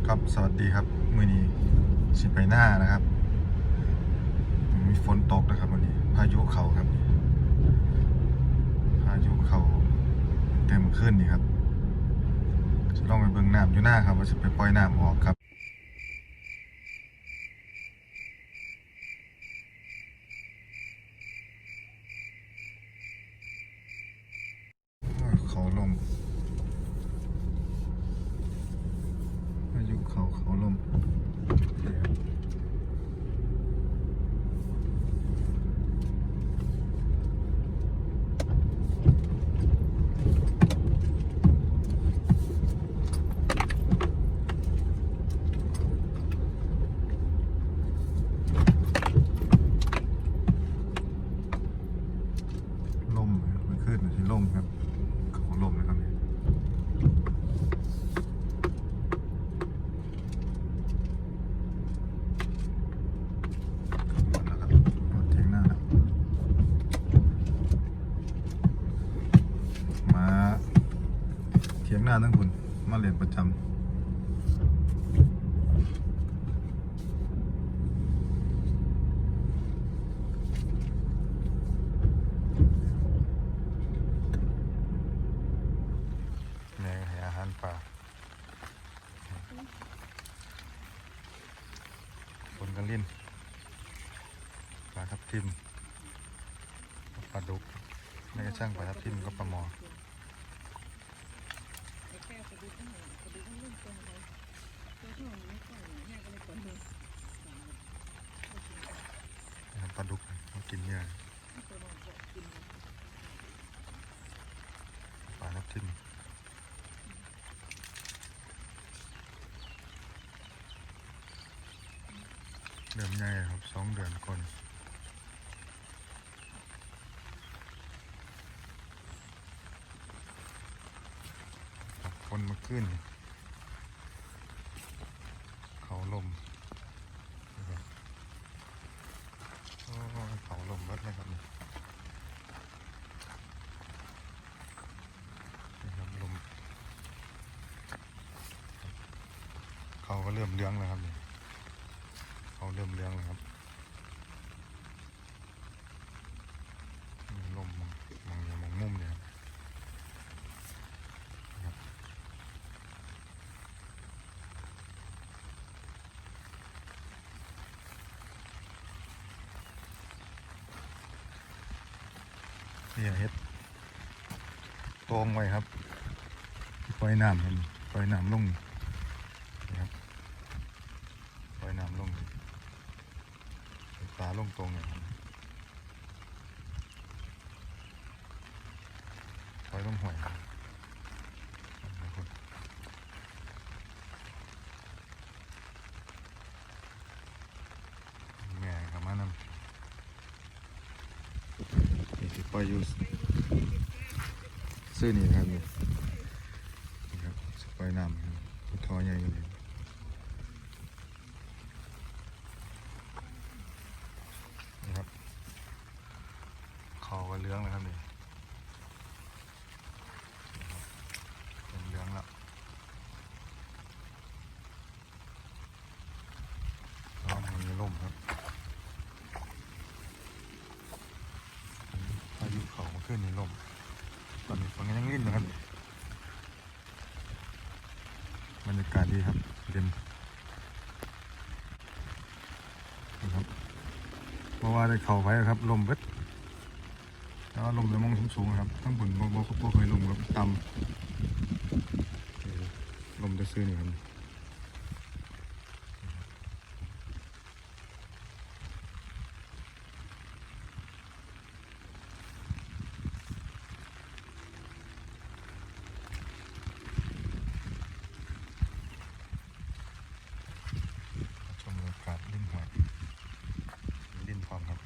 ครับสวัสดีครับมื้อนี้สิไปหน้านะครับมีฝนตกนะครับวันนี้พายุเข้าครับพายุเข้าเต็มขึ้นนี่ครับจะลองไปเบิ่งน้ำอยู่หน้าครับว่าจะไปปล่อยน้ำออกครับเขาลมพายุเขาลมลมมันขึ้นที่ลมครับเขาลมนะครับมาเถียงหน้าทั้งคุณมาเรียนประจำแม่ให้อาหารปลาฝนกันลิ้นปลาทับทิมปลาดุกไม่กระช่างปลาทับทิมก็ปลาหมอปลาดุกมากินเนี่ยปลาทับทิมเดือนใหญ่ครับ2 เดือนก่อนคนมาขึ้นเขาลมโอ้เขาลมรถเลยครับนี่ครับลมเขาก็เริ่มเลี้ยงแล้วครับนี่เขาเริ่มเลี้ยงแล้วครับลมมองมุมเนี่ยครับนี่เฮ็ดโต้งไว้ครับปล่อยน้ำครับปล่อยน้ำลงนะครับปล่อยน้ำลงปลาลงตรงเนี่ยครับปล่อยลงห่วยแม่ครับมานำนี่สิปล่อยอยู่ซื้อนี่ครับนี่ครับสิปล่อยน้ำครับท่อใหญ่กันเลยนี่ครับเขาก็เลี้ยงเลยครับนี่เป็นเลี้ยงแล้วมันมีลมครับพายุเขามาขึ้นในลมตอนนี้ฝนยังลิ่นนะครับบรรยากาศดีครับเย็นนะครับเพราะว่าได้เข่าไปครับลมเบ็ดแล้วลมจะมองสูงๆครับทั้งบนบ่เคยลมครับต่ำลมจะซื้อนี่ครับชมบรรยากาศลิ้นหอยลิ้นพร้อมครับ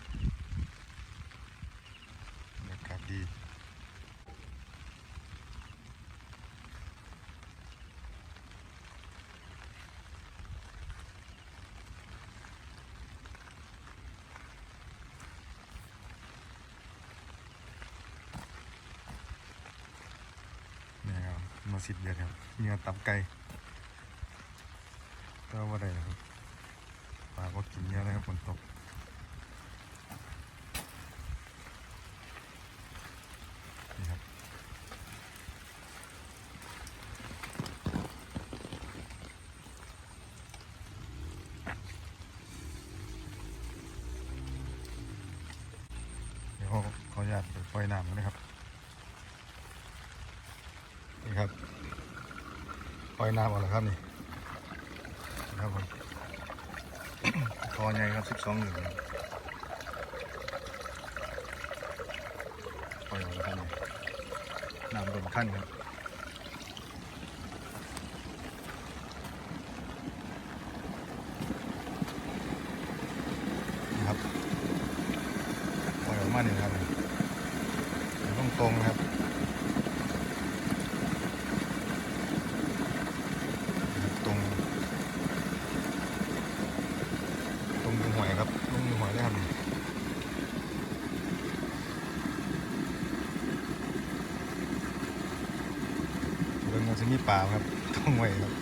บรรยากาศดีนี่ครับมา10 เดือนครับเนื้อตับไก่ ก็ว่าได้นะครับปลาก็กินเยอะเลยครับฝนตกนี่ครับเดี๋ยวขออนุญาตไปปล่อยน้ำกันนะครับนี่ครับปล่อยน้ำเอาละครับนี่ครับผมคอใหญ่ครับ12 อยู่ปล่อยเอาละครับนี่น้ำเต็มขั้นครับนี่ครับปล่อยออกมาหนึ่งครับตรงๆครับตรงอยู่หวยครับลงอยู่หวยได้ครับเรื่องมันจะมีป่าครับต้องไว้ครับ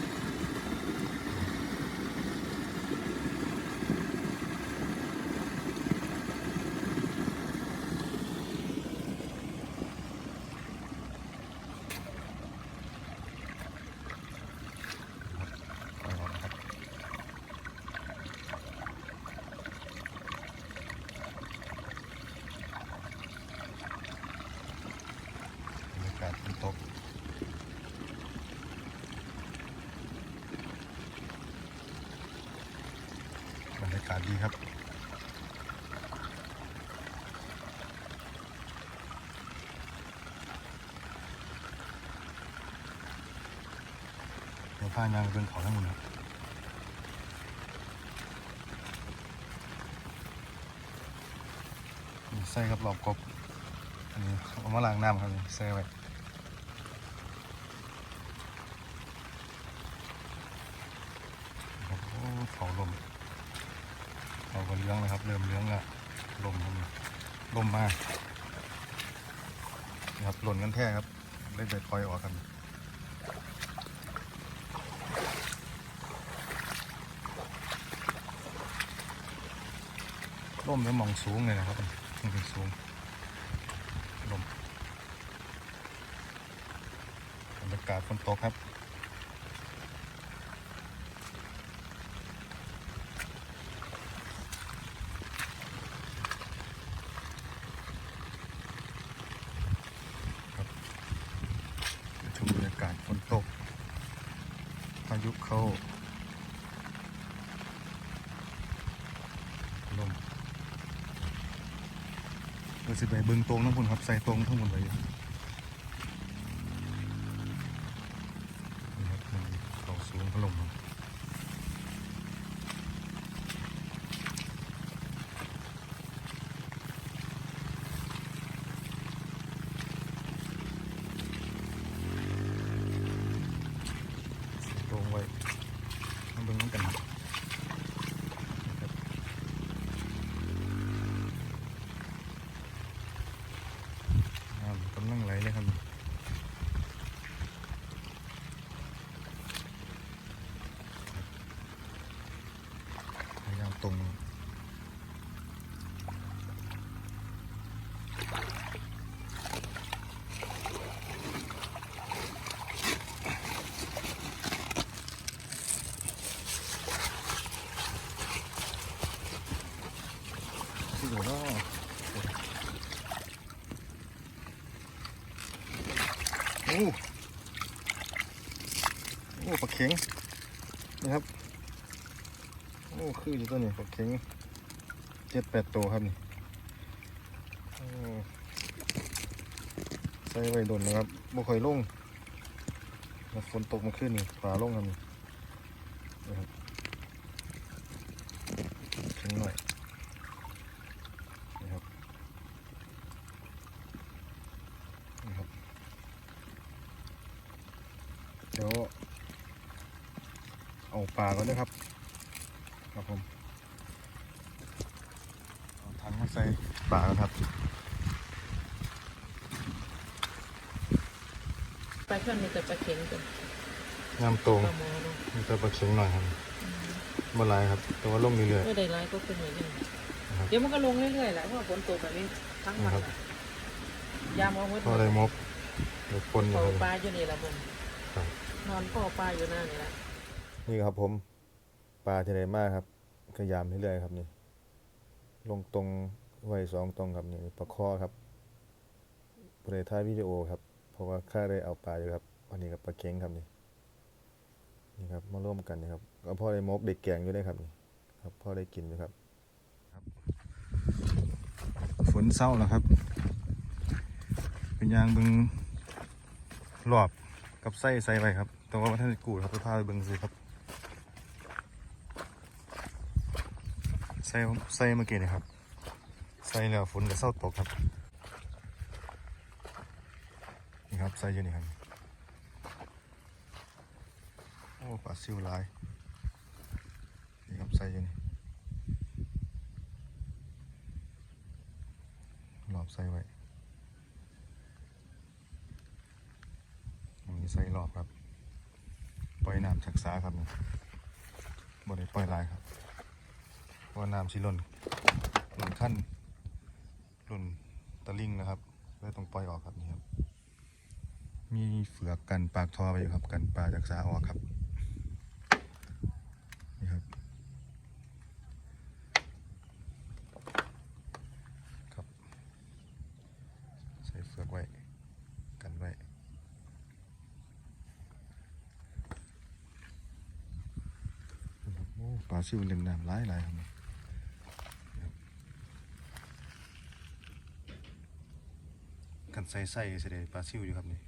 บรรยากาศฝนตกบรรยากาศดีครับเดี๋ยวพายางเป็นเขาทั้งหมดครับใส่กับหลอบกบอันนี้เอามาล้างน้ำครับนี่ใส่ไว้โอ้โหเขาลมเขาก็เลี้ยงเลยครับเริ่มเลี้ยงละลมลมมาครับหล่นกันแท้ครับได้เบ็ดปล่อยออกกันลมจะมองสูงเลยนะครับมันเป็นสูงลมบรรยากาศฝนตกครับชมบรรยากาศฝนตกพายุเข้าลมเราสิไปเบิ้งตรงทั้งหมดครับใส่ตรงทั้งหมดเลยนี่ครับมันเขาสูงพลมครับตรงไว้มาเบิ้งกันครับกำลังไหลเลยครับพยายามตรงที่ดูแล้วโอ้ปลาเข็งนะครับโอ้คืออยู่ตัวนี้ปลาเข็ง7-8 ตัวครับนี่โอ้ใส่ไว้โดนนะครับบ่ค่อยลงฝนตกมาขึ้นนี่ปลาลงกันนี่นะครับเข็งหน่อยนะครับเดี๋ยวเอาปลาก่อนด้วยครับครับผมเอาถังมาใส่ปลากันครับปลาช่อนมีแต่ปลาเข็งกัน น้ำตรง ปลาหมอเนาะ มีแต่ปลาเข็งหน่อยครับ บ่หลายครับแต่ว่าลงเรื่อย เมื่อใดร้ายก็เป็นอย่างนี้ ๆนะครับ เดี๋ยวมันก็ลงเรื่อยๆแหละเพราะว่าฝนตกแบบนี้ทั้งวัน นะครับ อะยามเอาหมด ก็ได้มกเดี๋ยวคนอยู่ เฝ้า ครับ ปลาอยู่นี่แหละผม ครับ นอนเฝ้าปลาอยู่หน้านี่แหละ นี่ครับผมปลาที่ไหนมากครับก็ยามเรื่อยๆครับนี่ลงตรงไว้2ตรงครับนี่ปลาคอครับบริถ่ายวิดีโอครับเพราะว่าข้าได้เอาปลาอยู่ครับอันนี้กับปลาเค็งครับนี่ครับมาร่วมกันนะครับก็พ่อได้มกได้แกงอยู่ได้ครับนี่ครับพ่อได้กินอยู่ครับฝนเศร้าแล้วครับเป็นยางบึงหลอบกับไส้ไปครับแต่ว่าท่านกูดครับไปพาไปเบิ่งสิครับไส้เมื่อกี้นี่ครับไส้แล้วฝนก็เศร้าตกครับนี่ครับไส้อยู่นี่ครับโอ้ปลาซิวหลายนี่ครับไส้อยู่นี่หลอบไส้ไว้มีไส้หลอบครับปล่อยน้ำชักษาครับนี่บ่ได้ปล่อยหลายครับเพราะว่าน้ำสิล้นขั้นล้นตะลิ่งนะครับเลยต้องปล่อยออกครับนี่ครับมีเฟือกกันปากท่อไปอยู่ครับกันปลาจากสาออกครับนี่ครับครับใส่เฟือกไว้กันไว้โอ้ปลาซิวเล่นน้ำหลายครับกันใส่เสด็จปลาซิวอยู่ครับนี่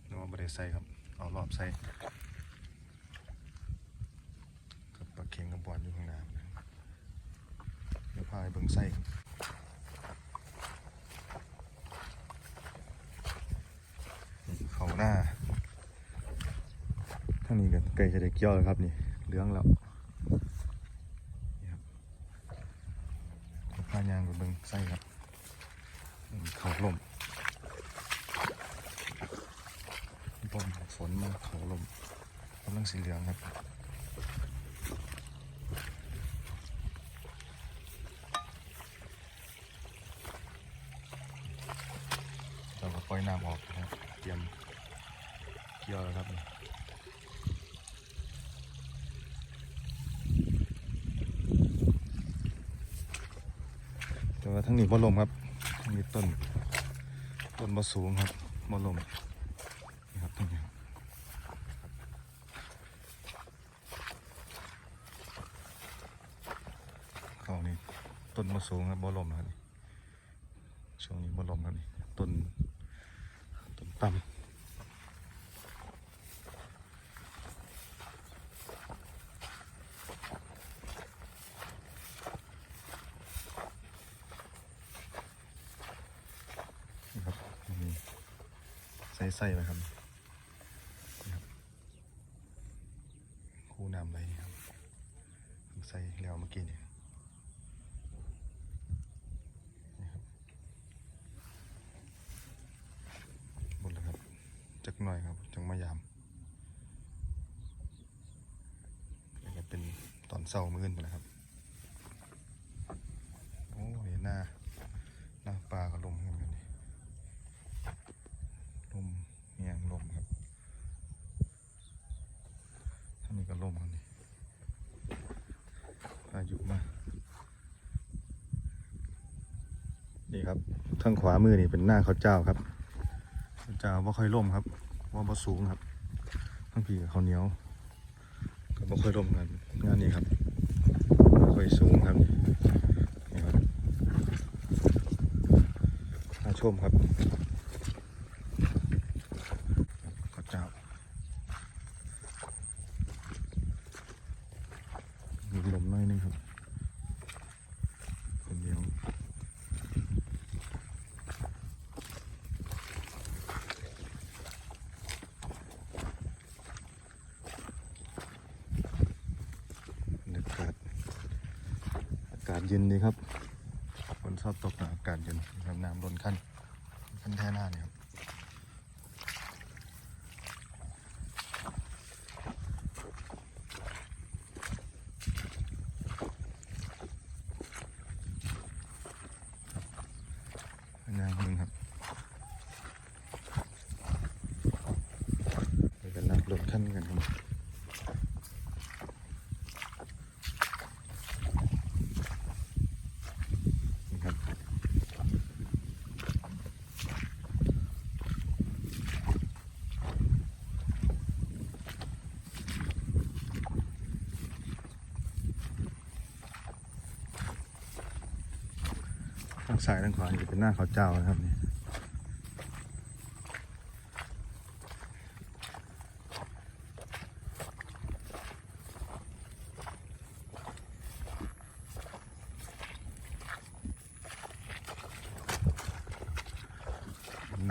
นึกว่าไม่ได้ใส่ครับเอารอบใส่กับปลาเค็งกับบอลอยู่ข้างหน้าเดี๋ยวพาไปเบิ่งไส้ครับเขาหน้าท่างนี้กันไก่จะได้เกี่ยวแล้วครับนี่เหลืองแล้วนี่ครับพายางไปเบิ่งไส้ครับเขาลมฝนมันเขาลมกำลังสีเหลืองครับเราก็ปล่อยน้ำออกนะครับเตรียมเกี่ยวแล้วครับแต่ว่าทั้งนี้บ่ลมครับทั้งนี้ต้นบ่สูงครับบ่ลมนี่ครับทั้งนี้เขานี่ต้นบ่สูงครับบ่ลมครับช่วงนี้บ่ลมครับนี่ต้นต่ำนี่ครับนี่ใส่ไปครับนี่ครับคูน้ำไหลครับใส่แล้วเมื่อกี้นี่หมดแล้วครับจักหน่อยครับจังมายามนี่ก็เป็นตอนเศร้ามื้อไปแล้วครับโอ้ยหน้าปลาก็ลมกันนี่ลมเงียงลมครับท่านี้ก็ลมกันนี่พายุมานี่ครับทางขวามือนี่เป็นหน้าข้าวเจ้าครับข้าวเจ้าว่าค่อยล่มครับว่าบ่สูงครับทั้งพี่กับข้าวเหนียวก็บ่ค่อยล่มกันงานนี้ครับค่อยสูงครับนี่ครับน่าชมครับข้าวเจ้ามีลมน้อยนึงครับคนเดียวอากาศเย็นดีครับฝนชอบตกอากาศเย็นครับน้ำล้นขั้นแท่หน้าเนี่ยครับ ชั้นกันครับนี่ครับทางซ้ายทางขวานี่เป็นหน้าเขาเจ้านะครับนี่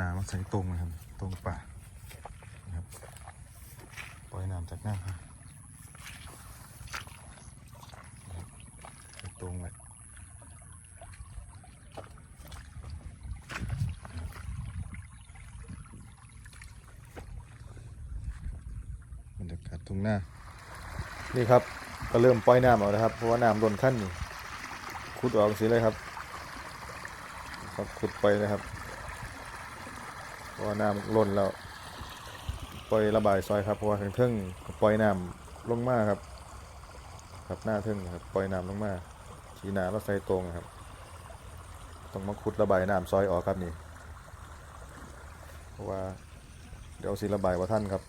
น้ำมันใส่ตรงนะครับตรงป่านะครับปล่อยน้ำจากหน้าครับใส่ตรงเลยบรรยากาศทุ่งหน้านี่ครับก็เริ่มปล่อยน้ำแล้วนะครับเพราะว่าน้ำล้นขั้นนี่ขุดออกสิเลยครับขุดไปนะครับเพราะว่าน้ำล้นแล้วปล่อยระบายซอยครับเพราะว่าทางเทิงปล่อยน้ำลงมาครับครับหน้าเทิงครับปล่อยน้ำลงมาทีน้ำเราใส่ตรงครับต้องมาขุดระบายน้ำซอยออกครับนี่เพราะว่าเดี๋ยวสิระบายว่าท่านครับ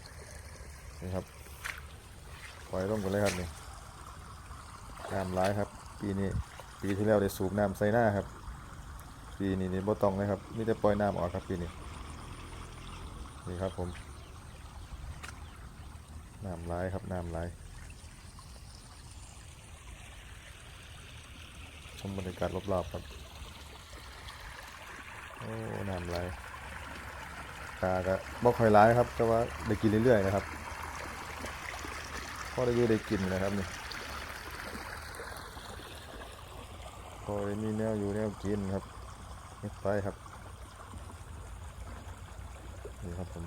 นี่ครับปล่อยลงกันเลยครับนี่น้ำร้ายครับปีนี้ปีที่แล้วได้สูบน้ำใส่หน้าครับปีนี้นี่บ่ต้องเลยครับนี่จะปล่อยน้ำออกครับปีนี้นี่ครับผมน้ำร้ายครับน้ำร้ายชมบรรยากาศรอบๆครับโอ้น้ำร้ายกาก็บ่ค่อยร้ายครับแต่ว่าได้กินเรื่อยๆนะครับพอได้อยู่ได้กินนะครับนี่พอได้มีแนวอยู่แนวกินครับนี่ไปครับนี่ครับผม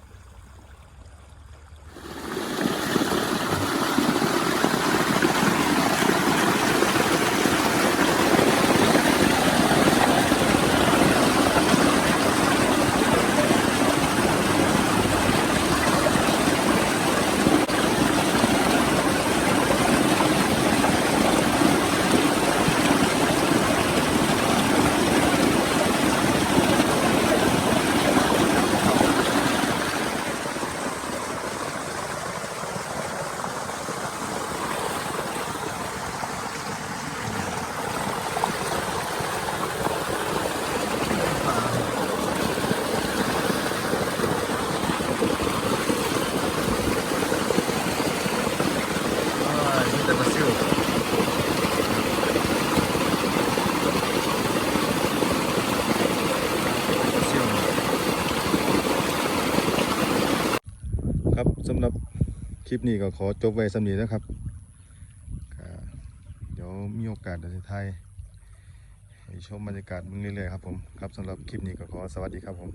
แต่ปลาซิวครับสำหรับคลิปนี้ก็ขอจบไว้สำนี้นะครับเดี๋ยวมีโอกาสเดี๋ยวจะถ่ายให้ชมบรรยากาศมึงเรื่อยๆครับผมครับสำหรับคลิปนี้ก็ขอสวัสดีครับผม